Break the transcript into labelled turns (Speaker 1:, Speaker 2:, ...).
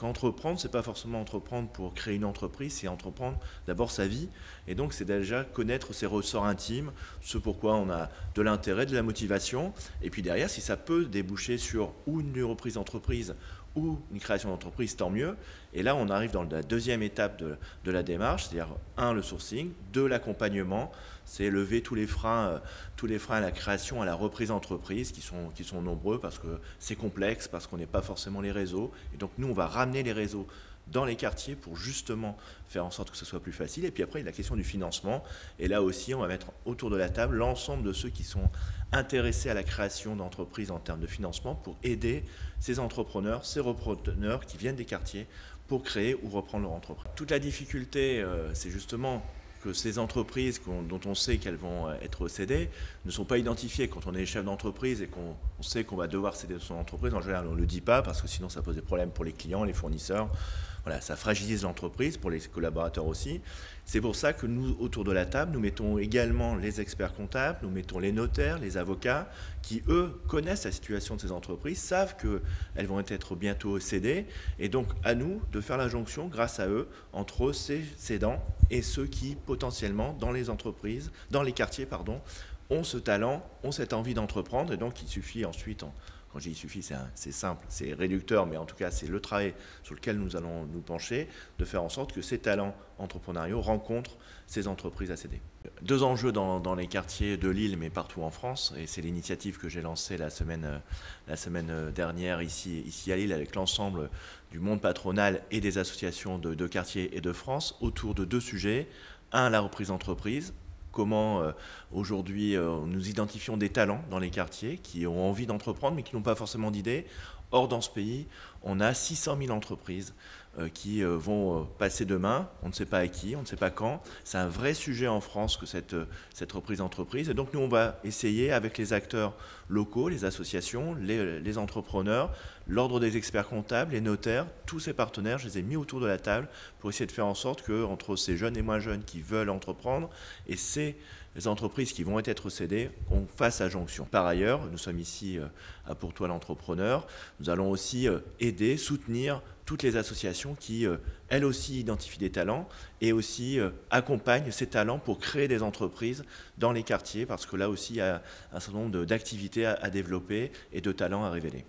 Speaker 1: Entreprendre, c'est pas forcément entreprendre pour créer une entreprise, c'est entreprendre d'abord sa vie. Et donc, c'est déjà connaître ses ressorts intimes, ce pourquoi on a de l'intérêt, de la motivation. Et puis derrière, si ça peut déboucher sur ou une reprise d'entreprise ou une création d'entreprise, tant mieux. Et là, on arrive dans la deuxième étape de la démarche, c'est-à-dire, un, le sourcing, deux, l'accompagnement, c'est lever tous les freins à la création, à la reprise d'entreprise, qui sont nombreux parce que c'est complexe, parce qu'on n'est pas forcément les réseaux. Et donc, nous, on va ramener les réseaux dans les quartiers pour justement faire en sorte que ce soit plus facile. Et puis après, il y a la question du financement. Et là aussi, on va mettre autour de la table l'ensemble de ceux qui sont intéressés à la création d'entreprises en termes de financement pour aider ces entrepreneurs, ces repreneurs qui viennent des quartiers pour créer ou reprendre leur entreprise. Toute la difficulté, c'est justement que ces entreprises dont on sait qu'elles vont être cédées ne sont pas identifiées. Quand on est chef d'entreprise et qu'on sait qu'on va devoir céder son entreprise, en général on ne le dit pas parce que sinon ça pose des problèmes pour les clients, les fournisseurs. Voilà, ça fragilise l'entreprise, pour les collaborateurs aussi. C'est pour ça que nous, autour de la table, nous mettons également les experts comptables, nous mettons les notaires, les avocats, qui eux connaissent la situation de ces entreprises, savent qu'elles vont être bientôt cédées, et donc à nous de faire la jonction, grâce à eux, entre ces cédants et ceux qui potentiellement, dans les entreprises, dans les quartiers, ont ce talent, ont cette envie d'entreprendre, et donc il suffit ensuite, quand je dis il suffit, c'est simple, c'est réducteur, mais en tout cas c'est le travail sur lequel nous allons nous pencher, de faire en sorte que ces talents entrepreneuriaux rencontrent ces entreprises à céder. Deux enjeux dans les quartiers de Lille, mais partout en France, et c'est l'initiative que j'ai lancée la semaine dernière ici à Lille avec l'ensemble du monde patronal et des associations de quartiers et de France, autour de deux sujets. Un, la reprise d'entreprise. Comment aujourd'hui nous identifions des talents dans les quartiers qui ont envie d'entreprendre mais qui n'ont pas forcément d'idées. Or, dans ce pays, on a 600 000 entreprises qui vont passer demain. On ne sait pas à qui, on ne sait pas quand. C'est un vrai sujet en France que cette reprise d'entreprise. Et donc, nous, on va essayer avec les acteurs locaux, les associations, les entrepreneurs, l'ordre des experts comptables, les notaires, tous ces partenaires, je les ai mis autour de la table pour essayer de faire en sorte qu'entre ces jeunes et moins jeunes qui veulent entreprendre et ces entreprises qui vont être cédées, on fasse la jonction. Par ailleurs, nous sommes ici à Pour toi l'entrepreneur. Nous allons aussi aider, soutenir toutes les associations qui, elles aussi, identifient des talents et aussi accompagnent ces talents pour créer des entreprises dans les quartiers, parce que là aussi, il y a un certain nombre d'activités à développer et de talents à révéler.